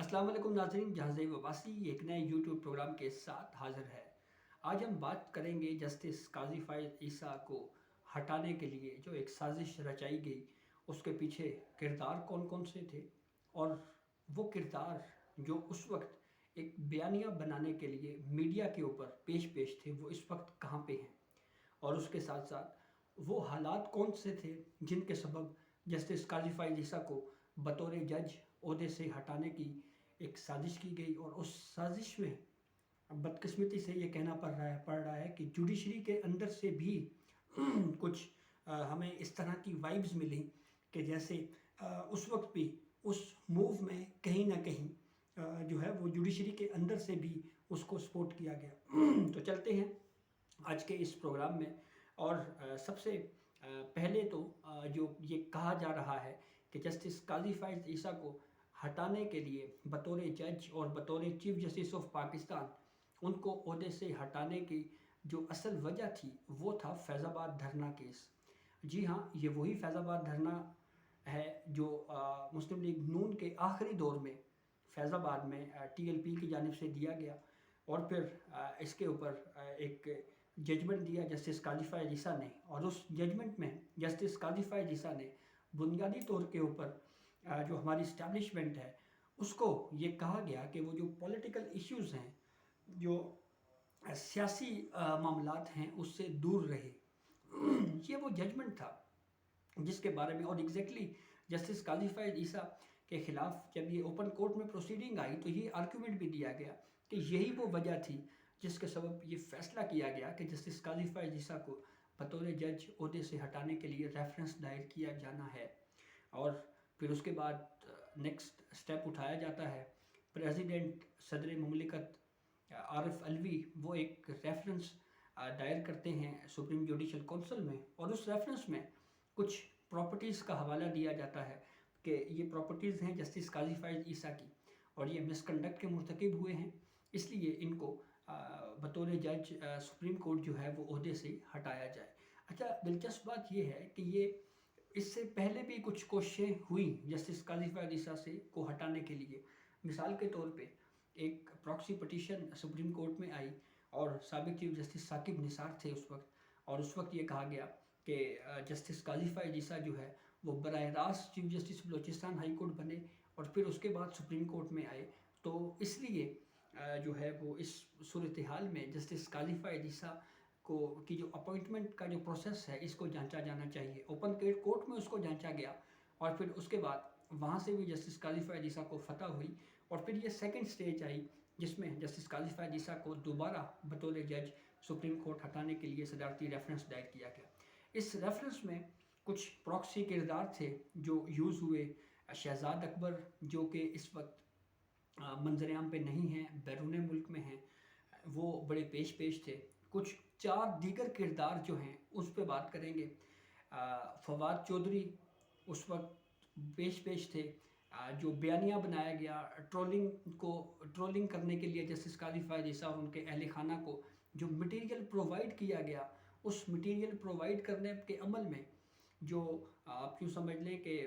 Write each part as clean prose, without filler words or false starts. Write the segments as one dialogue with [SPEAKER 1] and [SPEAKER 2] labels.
[SPEAKER 1] अस्सलाम वालेकुम नाज़रीन, जहाज़ वबासी एक नए यूट्यूब प्रोग्राम के साथ हाज़िर है। आज हम बात करेंगे जस्टिस काज़ी फ़ाइज़ ईसा को हटाने के लिए जो एक साजिश रचाई गई, उसके पीछे किरदार कौन कौन से थे और वो किरदार जो उस वक्त एक बयानिया बनाने के लिए मीडिया के ऊपर पेश थे, वो इस वक्त कहाँ पे हैं। और उसके साथ साथ वो हालात कौन से थे जिनके सबब जस्टिस काज़ी फ़ाइज़ ईसा को बतौर जज ओहदे से हटाने की एक साजिश की गई। और उस साजिश में बदकिस्मती से ये कहना पड़ रहा है कि जुडिशरी के अंदर से भी कुछ हमें इस तरह की वाइब्स मिली कि जैसे उस वक्त भी उस मूव में कहीं ना कहीं जो है वो जुडिशरी के अंदर से भी उसको सपोर्ट किया गया। तो चलते हैं आज के इस प्रोग्राम में। और सबसे पहले तो जो ये कहा जा रहा है कि जस्टिस काज़ी फ़ाइज़ ईसा को हटाने के लिए बतौर जज और बतौर चीफ जस्टिस ऑफ पाकिस्तान उनको ओहदे से हटाने की जो असल वजह थी वो था फैज़ाबाद धरना केस। जी हाँ, ये वही फैज़ाबाद धरना है जो मुस्लिम लीग नून के आखिरी दौर में फैज़ाबाद में TLP की जानिब से दिया गया। और फिर इसके ऊपर एक जजमेंट दिया जस्टिस काज़ी फ़ाइज़ ईसा ने, और उस जजमेंट में जस्टिस काज़ी फ़ाइज़ ईसा ने बुनियादी तौर के ऊपर जो हमारी इस्टेब्लिशमेंट है उसको ये कहा गया कि वो जो पॉलिटिकल इश्यूज़ हैं, जो सियासी मामलात हैं, उससे दूर रहे। ये वो जजमेंट था जिसके बारे में, और एग्जैक्टली जस्टिस काज़ी फ़ाइज़ ईसा के ख़िलाफ़ जब ये ओपन कोर्ट में प्रोसीडिंग आई तो ये आर्गूमेंट भी दिया गया कि यही वो वजह थी जिसके सबब ये फैसला किया गया कि जस्टिस काज़ी फ़ाइज़ ईसा को बतौर जज ओहदे से हटाने के लिए रेफरेंस दायर किया जाना है। और फिर उसके बाद नेक्स्ट स्टेप उठाया जाता है। प्रेसिडेंट सदर मुमलिकत आरिफ अलवी वो एक रेफरेंस दायर करते हैं सुप्रीम जुडिशल काउंसिल में, और उस रेफरेंस में कुछ प्रॉपर्टीज़ का हवाला दिया जाता है कि ये प्रॉपर्टीज़ हैं जस्टिस काज़ी फ़ाइज़ ईसा की, और ये मिसकंडक्ट के मुर्तकिब हुए हैं, इसलिए इनको बतौर जज सुप्रीम कोर्ट जो है वो ओहदे से हटाया जाए। अच्छा, दिलचस्प बात ये है कि ये इससे पहले भी कुछ कोशिशें हुई जस्टिस काज़ी फ़ाइज़ ईसा से को हटाने के लिए। मिसाल के तौर पे एक प्रॉक्सी पटिशन सुप्रीम कोर्ट में आई और साबिक चीफ जस्टिस साकिब निसार थे उस वक्त, और उस वक्त ये कहा गया कि जस्टिस काज़ी फ़ाइज़ ईसा जो है वो बराह रास्त chief justice Balochistan high court बने और फिर उसके बाद सुप्रीम कोर्ट में आए। तो इसलिए जो है वो इस सूरत हाल में जस्टिस काज़ी फ़ाइज़ ईसा को की जो अपॉइंटमेंट का जो प्रोसेस है इसको जांचा जाना चाहिए। ओपन कोर्ट में उसको जांचा गया और फिर उसके बाद वहाँ से भी जस्टिस काज़ी फ़ाइज़ ईसा को फतह हुई, और फिर ये सेकंड स्टेज आई जिसमें जस्टिस काज़ी फ़ाइज़ ईसा को दोबारा बतौर जज सुप्रीम कोर्ट हटाने के लिए सदारती रेफरेंस दायर किया गया। इस रेफरेंस में कुछ प्रॉक्सी किरदार थे जो यूज़ हुए। शहजाद अकबर जो कि इस वक्त मंजरेआम पे नहीं हैं, बैरून मुल्क में हैं, वो बड़े पेश थे। कुछ 4 दीगर किरदार जो हैं उस पे बात करेंगे। फवाद चौधरी उस वक्त पेश थे। जो बयानिया बनाया गया ट्रोलिंग करने के लिए जस्टिस काज़ी फ़ाइज़ ईसा और उनके अहल खाना को जो मटेरियल प्रोवाइड किया गया, उस मटेरियल प्रोवाइड करने के अमल में जो आप यूँ समझ लें कि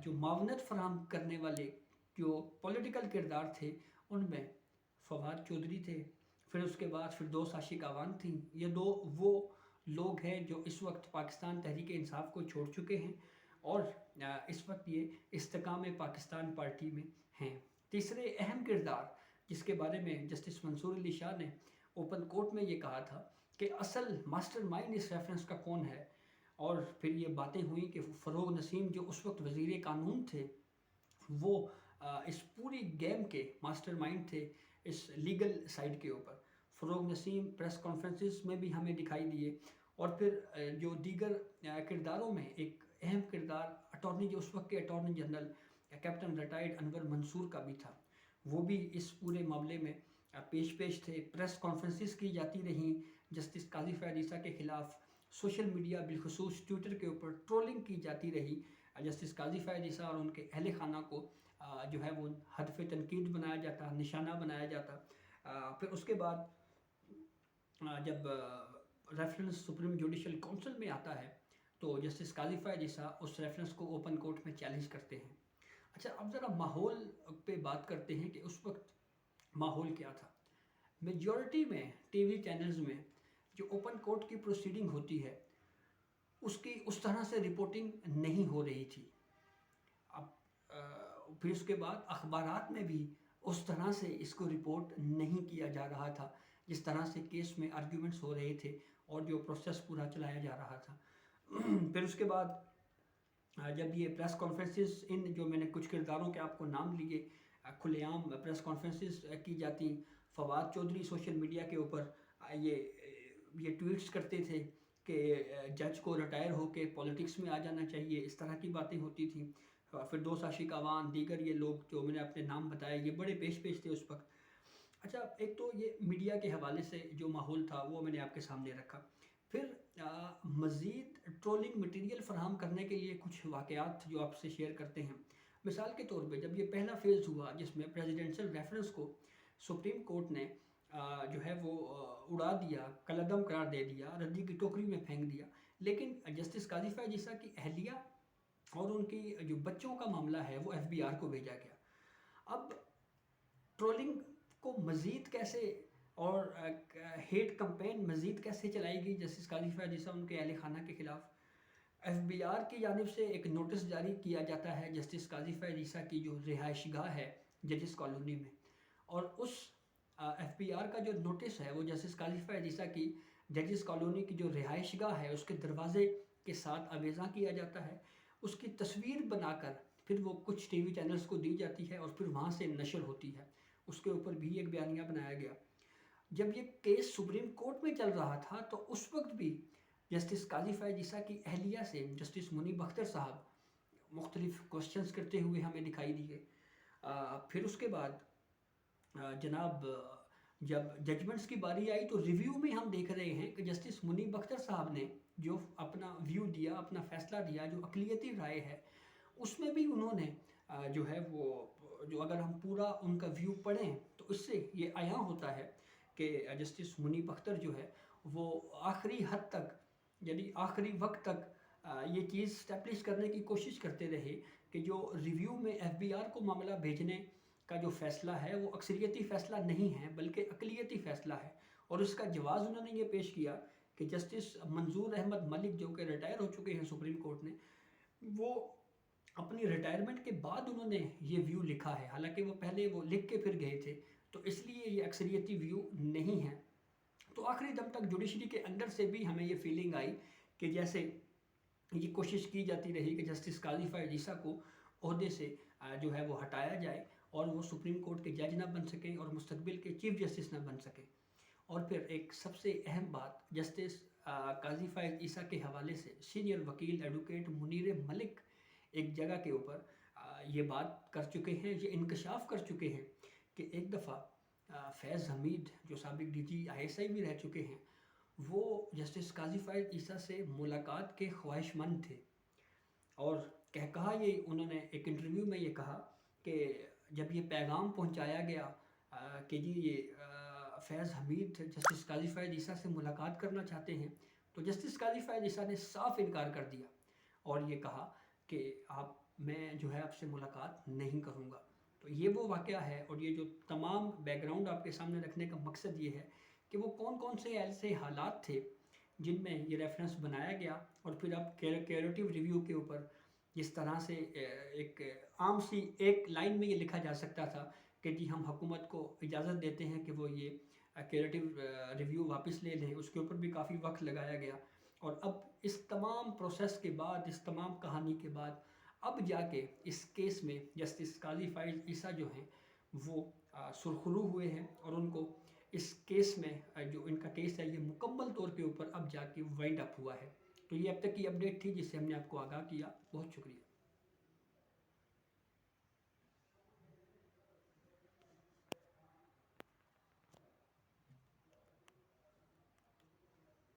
[SPEAKER 1] जो मावनत फराहम करने वाले जो पॉलिटिकल किरदार थे उनमें फवाद चौधरी थे। फिर उसके बाद फिरदौस आशिक आवान थी। ये दो वो लोग हैं जो इस वक्त पाकिस्तान तहरीक इंसाफ को छोड़ चुके हैं और इस वक्त ये इस्तेकाम पाकिस्तान पार्टी में हैं। तीसरे अहम किरदार जिसके बारे में जस्टिस मंसूर अली शाह ने ओपन कोर्ट में ये कहा था कि असल मास्टरमाइंड इस रेफरेंस का कौन है, और फिर ये बातें हुई कि फ़रोग नसीम जो उस वक्त वज़ीर कानून थे वो इस पूरी गेम के मास्टरमाइंड थे इस लीगल साइड के ऊपर। फ़रोग नसीम प्रेस कॉन्फ्रेंसेस में भी हमें दिखाई दिए, और फिर जो दीगर किरदारों में एक अहम किरदार अटॉर्नी जो उस वक्त के attorney general captain retired Anwar Mansoor का भी था, वो भी इस पूरे मामले में पेश थे। प्रेस कॉन्फ्रेंसेस की जाती रहीं जस्टिस काज़ी फ़ाइज़ ईसा के ख़िलाफ़। सोशल मीडिया बिलखुसूस ट्विटर के ऊपर ट्रोलिंग की जाती रही। जस्टिस काज़ी फ़ाइज़ ईसा और उनके अहल खाना को जो है वो हदफ तनकीद बनाया जाता, निशाना बनाया जाता। फिर उसके बाद जब रेफरेंस सुप्रीम जुडिशल काउंसिल में आता है तो जस्टिस काज़ी फ़ाइज़ ईसा उस रेफरेंस को ओपन कोर्ट में चैलेंज करते हैं। اچھا، اب ذرا ماحول پہ بات کرتے ہیں کہ اس وقت ماحول کیا تھا۔ میجورٹی میں ٹی وی چینلز میں جو اوپن کورٹ کی پروسیڈنگ ہوتی ہے اس کی اس طرح سے رپورٹنگ نہیں ہو رہی تھی۔ اب پھر اس کے بعد اخبارات میں بھی اس طرح سے اس کو رپورٹ نہیں کیا جا رہا تھا جس طرح سے کیس میں آرگیومنٹس ہو رہے تھے اور جو پروسیس پورا چلایا جا رہا تھا۔ پھر اس کے بعد جب یہ پریس کانفرنسز، ان جو میں نے کچھ کرداروں کے آپ کو نام لیے، کھلے عام پریس کانفرنسز کی جاتی، فواد چودھری سوشل میڈیا کے اوپر یہ ٹویٹس کرتے تھے کہ جج کو ریٹائر ہو کے پولیٹکس میں آ جانا چاہیے، اس طرح کی باتیں ہوتی تھیں۔ فردوس عاشق اعوان، دیگر یہ لوگ جو میں نے اپنے نام بتائے، یہ بڑے پیش تھے اس وقت۔ اچھا، ایک تو یہ میڈیا کے حوالے سے جو ماحول تھا وہ میں نے آپ کے سامنے رکھا۔ پھر مزید ٹرولنگ مٹیریل فراہم کرنے کے لیے کچھ واقعات جو آپ سے شیئر کرتے ہیں۔ مثال کے طور پہ جب یہ پہلا فیز ہوا جس میں پریزیڈنشل ریفرنس کو سپریم کورٹ نے جو ہے وہ اڑا دیا، کالعدم قرار دے دیا، ردی کی ٹوکری میں پھینک دیا، لیکن جسٹس قاضی فیاض عیسیٰ کی اہلیہ اور ان کی جو بچوں کا معاملہ ہے وہ ایف بی آر کو بھیجا گیا۔ اب ٹرولنگ کو مزید کیسے اور ہیٹ کمپین مزید کیسے چلائی گئی جسٹس قاضی فیاض عیسیٰ ان کے اہل خانہ کے خلاف؟ ایف بی آر کی جانب سے ایک نوٹس جاری کیا جاتا ہے جسٹس قاضی فیاض عیسیٰ کی جو رہائش گاہ ہے ججز کالونی میں، اور اس ایف بی آر کا جو نوٹس ہے وہ جسٹس قاضی فیاض عیسیٰ کی ججز کالونی کی جو رہائش گاہ ہے اس کے دروازے کے ساتھ آویزاں کیا جاتا ہے۔ اس کی تصویر بنا کر پھر وہ کچھ ٹی وی چینلز کو دی جاتی ہے اور پھر وہاں سے نشر ہوتی ہے۔ اس کے اوپر بھی ایک بیانیہ بنایا گیا۔ جب یہ کیس سپریم کورٹ میں چل رہا تھا تو اس وقت بھی جسٹس قاضی فیاض عیسیٰ کی اہلیہ سے جسٹس منیب اختر صاحب مختلف کوسچنز کرتے ہوئے ہمیں دکھائی دیے۔ پھر اس کے بعد جناب جب ججمنٹس کی باری آئی تو ریویو میں ہم دیکھ رہے ہیں کہ جسٹس منیب اختر صاحب نے جو اپنا ویو دیا، اپنا فیصلہ دیا، جو اقلیتی رائے ہے، اس میں بھی انہوں نے جو ہے وہ جو اگر ہم پورا ان کا ویو پڑھیں تو اس سے یہ عیاں ہوتا ہے کہ جسٹس منیب اختر جو ہے وہ آخری حد تک، یعنی آخری وقت تک یہ چیز اسٹیبلش کرنے کی کوشش کرتے رہے کہ جو ریویو میں ایف بی آر کو معاملہ بھیجنے کا جو فیصلہ ہے وہ اکثریتی فیصلہ نہیں ہے بلکہ اقلیتی فیصلہ ہے، اور اس کا جواز انہوں نے یہ پیش کیا کہ جسٹس منظور احمد ملک جو کہ ریٹائر ہو چکے ہیں سپریم کورٹ نے، وہ اپنی ریٹائرمنٹ کے بعد انہوں نے یہ ویو لکھا ہے، حالانکہ وہ پہلے وہ لکھ کے پھر گئے تھے، تو اس لیے یہ اکثریتی ویو نہیں ہے۔ تو آخری دم تک جوڈیشری کے اندر سے بھی ہمیں یہ فیلنگ آئی کہ جیسے یہ کوشش کی جاتی رہی کہ جسٹس قاضی فیاض عیسیٰ کو عہدے سے جو ہے وہ ہٹایا جائے اور وہ سپریم کورٹ کے جج نہ بن سکیں اور مستقبل کے چیف جسٹس نہ بن سکیں۔ اور پھر ایک سب سے اہم بات، جسٹس قاضی فیاض عیسیٰ کے حوالے سے سینئر وکیل ایڈوکیٹ منیر ملک ایک جگہ کے اوپر یہ بات کر چکے ہیں، یہ انکشاف کر چکے ہیں کہ ایک دفعہ فیض حمید جو سابق D G I S I بھی رہ چکے ہیں، وہ جسٹس قاضی فیاض عیسیٰ سے ملاقات کے خواہش مند تھے، اور کہا یہ انہوں نے ایک انٹرویو میں یہ کہا کہ جب یہ پیغام پہنچایا گیا کہ جی یہ فیض حمید جسٹس قاضی فیاض عیسیٰ سے ملاقات کرنا چاہتے ہیں، تو جسٹس قاضی فیاض عیسیٰ نے صاف انکار کر دیا اور یہ کہا کہ میں جو ہے آپ سے ملاقات نہیں کروں گا۔ تو یہ وہ واقعہ ہے، اور یہ جو تمام بیک گراؤنڈ آپ کے سامنے رکھنے کا مقصد یہ ہے کہ وہ کون کون سے ایسے حالات تھے جن میں یہ ریفرنس بنایا گیا، اور پھر اب کیوریٹیو ریویو کے اوپر جس طرح سے ایک عام سی ایک لائن میں یہ لکھا جا سکتا تھا کہ جی ہم حکومت کو اجازت دیتے ہیں کہ وہ یہ کیوریٹیو ریویو واپس لے لیں، اس کے اوپر بھی کافی وقت لگایا گیا، اور اب اس تمام پروسیس کے بعد، اس تمام کہانی کے بعد اب جا کے اس کیس میں جسٹس قاضی فیاض عیسیٰ جو ہیں وہ سرخرو ہوئے ہیں، اور ان کو اس کیس میں جو ان کا کیس ہے یہ مکمل طور کے اوپر اب جا کے وائنڈ اپ ہوا ہے۔ تو یہ اب تک کی اپڈیٹ تھی جس سے ہم نے آپ کو آگاہ کیا۔ بہت شکریہ۔